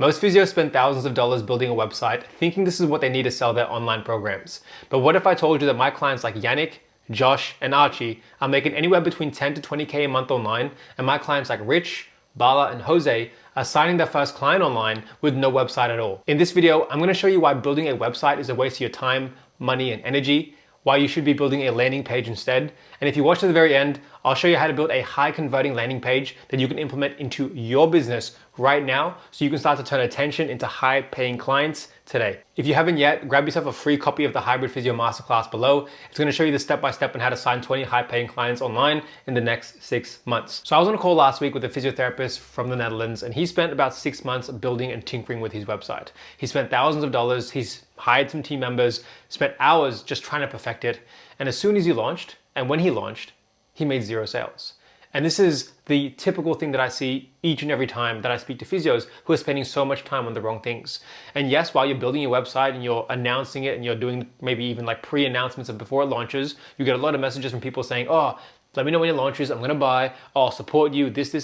Most physios spend thousands of dollars building a website thinking this is what they need to sell their online programs. But what if I told you that my clients like Yannick, Josh, and Archie are making anywhere between 10 to 20K a month online, and my clients like Rich, Bala, and Jose are signing their first client online with no website at all. In this video, I'm going to show you why building a website is a waste of your time, money, and energy, why you should be building a landing page instead. And if you watch to the very end, I'll show you how to build a high converting landing page that you can implement into your business right now so you can start to turn attention into high paying clients today. If you haven't yet, grab yourself a free copy of the Hybrid Physio Masterclass below. It's going to show you the step-by-step on how to sign 20 high paying clients online in the next 6 months. So I was on a call last week with a physiotherapist from the Netherlands, and he spent about 6 months building and tinkering with his website. He spent thousands of dollars, he's hired some team members, spent hours just trying to perfect it. And as soon as he launched, and when he launched, he made 0 sales. And this is the typical thing that I see each and every time that I speak to physios who are spending so much time on the wrong things. And yes, while you're building your website and you're announcing it and you're doing maybe even like pre-announcements of before it launches, you get a lot of messages from people saying, oh, let me know when it launches, I'm gonna buy, oh, I'll support you, this.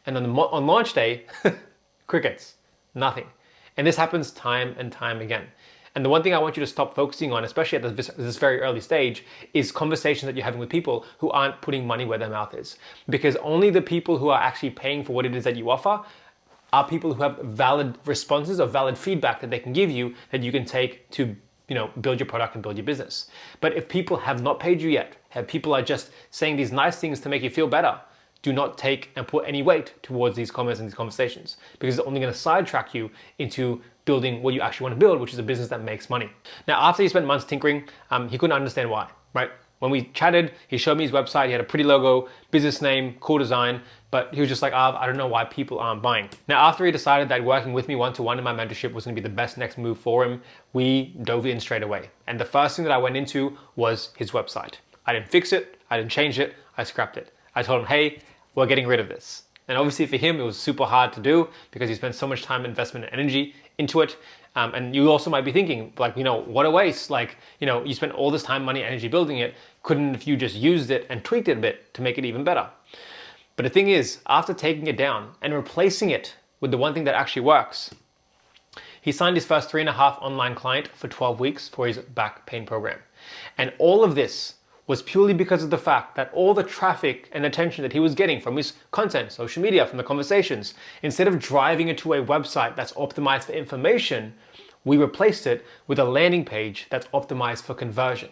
And then on launch day, crickets, nothing. And this happens time and time again. And the one thing I want you to stop focusing on, especially at this very early stage, is conversations that you're having with people who aren't putting money where their mouth is. Because only the people who are actually paying for what it is that you offer are people who have valid responses or valid feedback that they can give you that you can take to build your product and build your business. But if people have not paid you yet, if people are just saying these nice things to make you feel better, do not take and put any weight towards these comments and these conversations, because it's only going to sidetrack you into building what you actually want to build, which is a business that makes money. Now, after he spent months tinkering, he couldn't understand why, right? When we chatted, he showed me his website. He had a pretty logo, business name, cool design, but he was just like, I don't know why people aren't buying. Now, after he decided that working with me one-to-one in my mentorship was going to be the best next move for him, we dove in straight away. And the first thing that I went into was his website. I didn't fix it. I didn't change it. I scrapped it. I told him, hey, we're getting rid of this. And obviously for him, it was super hard to do because he spent so much time, investment, and energy into it. And you also might be thinking, like, what a waste. Like, you spent all this time, money, energy building it. Couldn't if you just used it and tweaked it a bit to make it even better? But the thing is, after taking it down and replacing it with the one thing that actually works, he signed his first 3.5 online client for 12 weeks for his back pain program. And all of this was purely because of the fact that all the traffic and attention that he was getting from his content, social media, from the conversations, instead of driving it to a website that's optimized for information, we replaced it with a landing page that's optimized for conversion.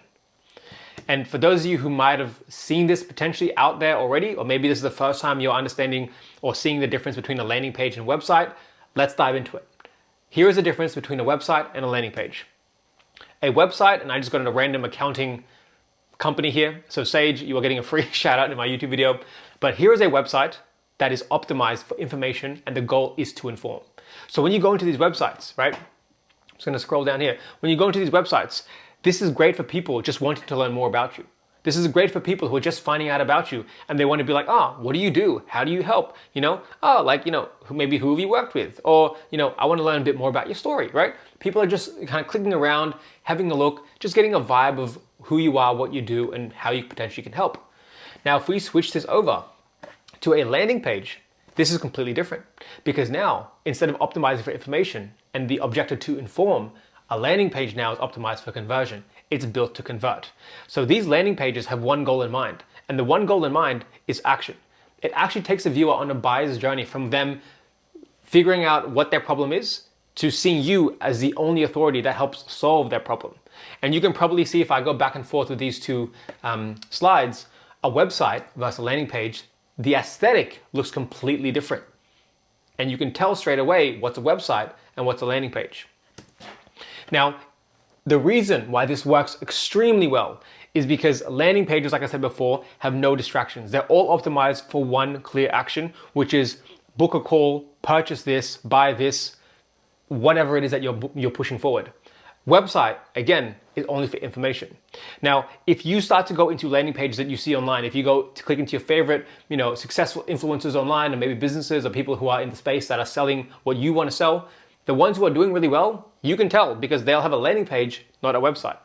And for those of you who might have seen this potentially out there already, or maybe this is the first time you're understanding or seeing the difference between a landing page and a website, let's dive into it. Here is the difference between a website and a landing page. A website, and I just got a random accounting company here. So Sage, you are getting a free shout out in my YouTube video. But here is a website that is optimized for information, and the goal is to inform. So when you go into these websites, right? I'm just gonna scroll down here. When you go into these websites, this is great for people just wanting to learn more about you. This is great for people who are just finding out about you and they want to be like, what do you do? How do you help? Maybe who have you worked with? Or, I want to learn a bit more about your story, right? People are just kind of clicking around, having a look, just getting a vibe of who you are, what you do, and how you potentially can help. Now, if we switch this over to a landing page, this is completely different, because now, instead of optimizing for information and the objective to inform, a landing page now is optimized for conversion. It's built to convert. So these landing pages have one goal in mind, and the one goal in mind is action. It actually takes a viewer on a buyer's journey from them figuring out what their problem is to seeing you as the only authority that helps solve their problem. And you can probably see, if I go back and forth with these two slides, a website versus a landing page, the aesthetic looks completely different. And you can tell straight away what's a website and what's a landing page. Now, the reason why this works extremely well is because landing pages, like I said before, have no distractions. They're all optimized for one clear action, which is book a call, purchase this, buy this, whatever it is that you're pushing forward. Website, again, is only for information. Now, if you start to go into landing pages that you see online, if you go to click into your favorite, successful influencers online, or maybe businesses or people who are in the space that are selling what you want to sell, the ones who are doing really well, you can tell because they'll have a landing page, not a website.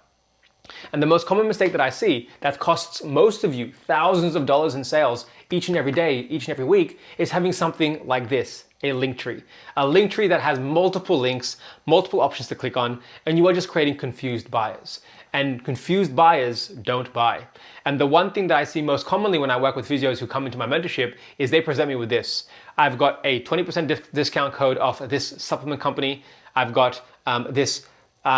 And the most common mistake that I see that costs most of you thousands of dollars in sales each and every day, each and every week, is having something like this, a link tree. A link tree that has multiple links, multiple options to click on, and you are just creating confused buyers. And confused buyers don't buy. And the one thing that I see most commonly when I work with physios who come into my mentorship is they present me with this. I've got a 20% discount code off this supplement company. I've got this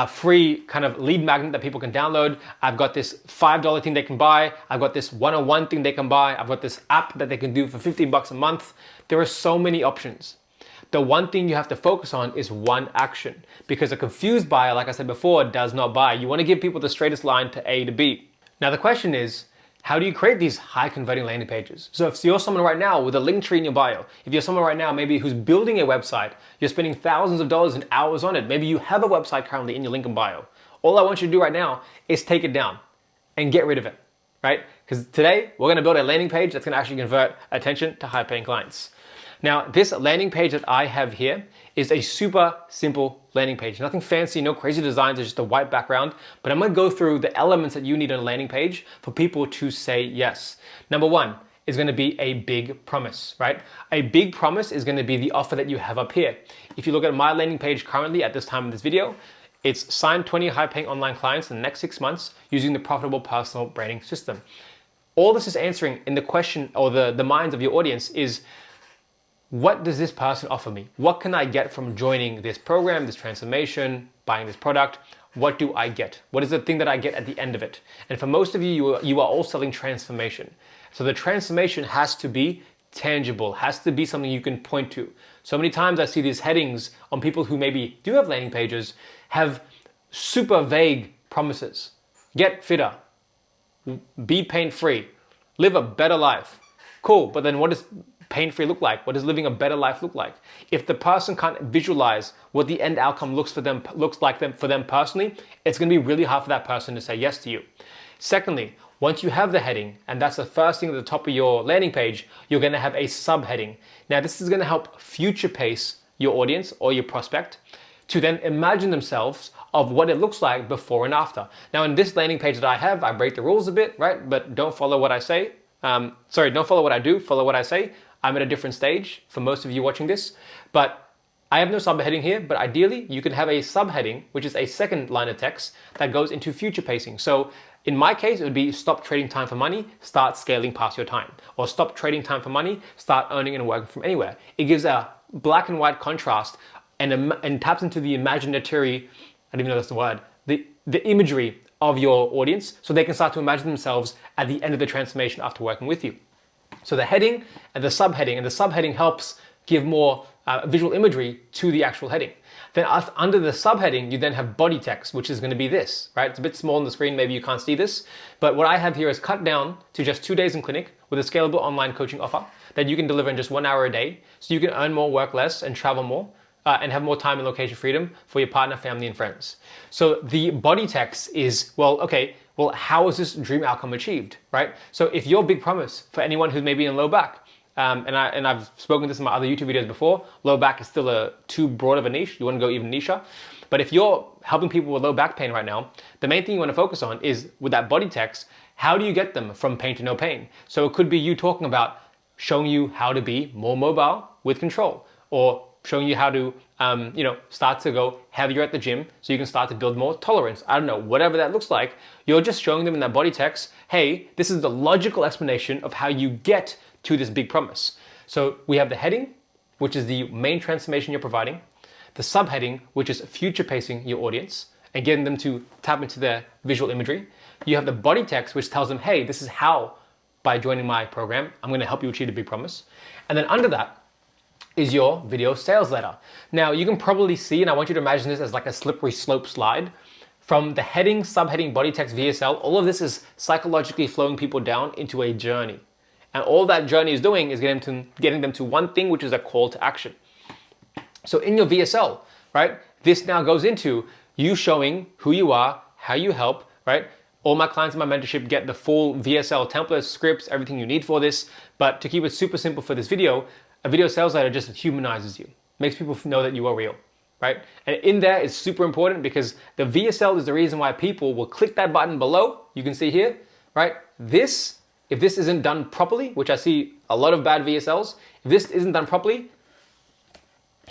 free kind of lead magnet that people can download. I've got this $5 thing they can buy. I've got this one-on-one thing they can buy. I've got this app that they can do for 15 bucks a month. There are so many options. The one thing you have to focus on is one action, because a confused buyer, like I said before, does not buy. You want to give people the straightest line to A to B. Now the question is, how do you create these high converting landing pages? So if you're someone right now with a link tree in your bio, if you're someone right now maybe who's building a website, you're spending thousands of dollars and hours on it, maybe you have a website currently in your link in bio. All I want you to do right now is take it down and get rid of it, right? Because today we're going to build a landing page that's going to actually convert attention to high paying clients. Now, this landing page that I have here is a super simple landing page. Nothing fancy, no crazy designs, it's just a white background. But I'm gonna go through the elements that you need on a landing page for people to say yes. Number one is gonna be a big promise, right? A big promise is gonna be the offer that you have up here. If you look at my landing page currently at this time of this video, it's sign 20 high-paying online clients in the next 6 months using the profitable personal branding system. All this is answering in the question or the minds of your audience is, what does this person offer me? What can I get from joining this program, this transformation, buying this product? What do I get? What is the thing that I get at the end of it? And for most of you, you are all selling transformation. So the transformation has to be tangible, has to be something you can point to. So many times I see these headings on people who maybe do have landing pages have super vague promises. Get fitter, be pain-free, live a better life. Cool, but then what does pain-free look like? What does living a better life look like? If the person can't visualize what the end outcome looks like for them personally, it's going to be really hard for that person to say yes to you. Secondly, once you have the heading, and that's the first thing at the top of your landing page, you're going to have a subheading. Now, this is going to help future pace your audience or your prospect to then imagine themselves of what it looks like before and after. Now, in this landing page that I have, I break the rules a bit, right? But don't follow what I say. Don't follow what I do, follow what I say. I'm at a different stage for most of you watching this, but I have no subheading here, but ideally you can have a subheading, which is a second line of text that goes into future pacing. So in my case, it would be stop trading time for money, start scaling past your time, or stop trading time for money, start earning and working from anywhere. It gives a black and white contrast and taps into the imaginatory, I don't even know that's the word, the imagery of your audience so they can start to imagine themselves at the end of the transformation after working with you. So the heading and the subheading helps give more visual imagery to the actual heading. Then under the subheading, you then have body text, which is going to be this, right? It's a bit small on the screen, maybe you can't see this, but what I have here is cut down to just 2 days in clinic with a scalable online coaching offer that you can deliver in just 1 hour a day, so you can earn more, work less, and travel more, and have more time and location freedom for your partner, family, and friends. So the body text is, well, how is this dream outcome achieved, right? So if your big promise for anyone who's maybe in low back, and I've spoken this in my other YouTube videos before, low back is still too broad of a niche. You want to go even nicher. But if you're helping people with low back pain right now, the main thing you want to focus on is with that body text, how do you get them from pain to no pain? So it could be you talking about showing you how to be more mobile with control, or showing you how to start to go heavier at the gym so you can start to build more tolerance. I don't know, whatever that looks like, you're just showing them in that body text, hey, this is the logical explanation of how you get to this big promise. So we have the heading, which is the main transformation you're providing, the subheading, which is future pacing your audience and getting them to tap into their visual imagery. You have the body text, which tells them, hey, this is how, by joining my program, I'm going to help you achieve the big promise. And then under that is your video sales letter. Now you can probably see, and I want you to imagine this as like a slippery slope slide, from the heading, subheading, body text, VSL, all of this is psychologically flowing people down into a journey. And all that journey is doing is getting them to one thing, which is a call to action. So in your VSL, right, this now goes into you showing who you are, how you help, right? All my clients in my mentorship get the full VSL templates, scripts, everything you need for this. But to keep it super simple for this video, a video sales letter just humanizes you, makes people know that you are real, right? And in there is super important because the VSL is the reason why people will click that button below. You can see here, right? If this isn't done properly, which I see a lot of bad VSLs, if this isn't done properly,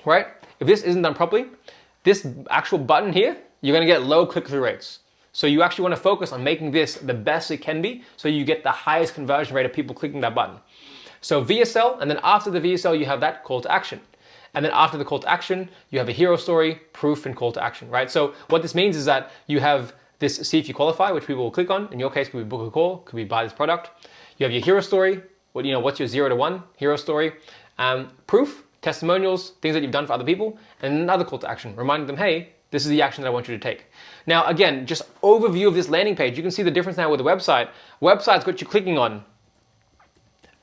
right? If this isn't done properly, this actual button here, you're gonna get low click-through rates. So you actually wanna focus on making this the best it can be so you get the highest conversion rate of people clicking that button. So VSL, and then after the VSL, you have that call to action. And then after the call to action, you have a hero story, proof, and call to action, right? So what this means is that you have this see if you qualify, which people will click on. In your case, could be book a call, could be buy this product. You have your hero story, what's your 0 to 1 hero story, proof, testimonials, things that you've done for other people, and another call to action, reminding them, hey, this is the action that I want you to take. Now, again, just overview of this landing page. You can see the difference now with the website. Website's got you clicking on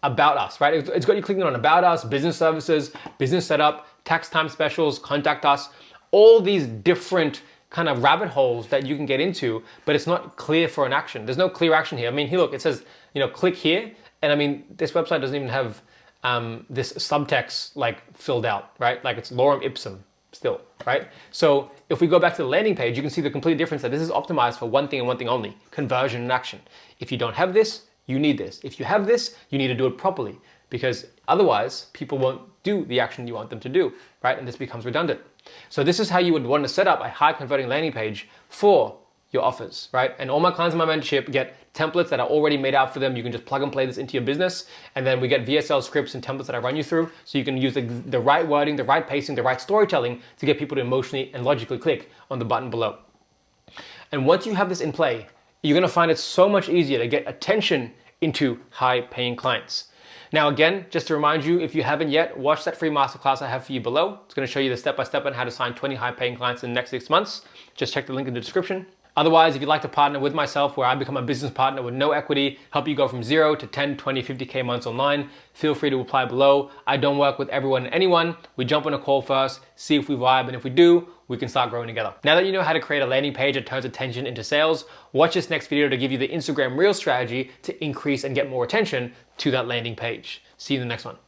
About Us, right? It's got you clicking on About Us, business services, business setup, tax time specials, contact us, all these different kind of rabbit holes that you can get into, but it's not clear for an action. There's no clear action here. I mean, here, look, it says, click here. And I mean, this website doesn't even have this subtext like filled out, right? Like it's lorem ipsum still, right? So if we go back to the landing page, you can see the complete difference that this is optimized for one thing and one thing only, conversion and action. If you don't have this, you need this. If you have this, you need to do it properly because otherwise people won't do the action you want them to do, right? And this becomes redundant. So this is how you would want to set up a high converting landing page for your offers, right? And all my clients in my mentorship get templates that are already made out for them. You can just plug and play this into your business. And then we get VSL scripts and templates that I run you through. So you can use the right wording, the right pacing, the right storytelling to get people to emotionally and logically click on the button below. And once you have this in play, you're gonna find it so much easier to get attention into high paying clients. Now again, just to remind you, if you haven't yet, watch that free masterclass I have for you below. It's gonna show you the step-by-step on how to sign 20 high paying clients in the next 6 months. Just check the link in the description. Otherwise, if you'd like to partner with myself where I become a business partner with no equity, help you go from 0 to 10, 20, 50K months online, feel free to apply below. I don't work with everyone and anyone. We jump on a call first, see if we vibe, and if we do, we can start growing together. Now that you know how to create a landing page that turns attention into sales, watch this next video to give you the Instagram Reel strategy to increase and get more attention to that landing page. See you in the next one.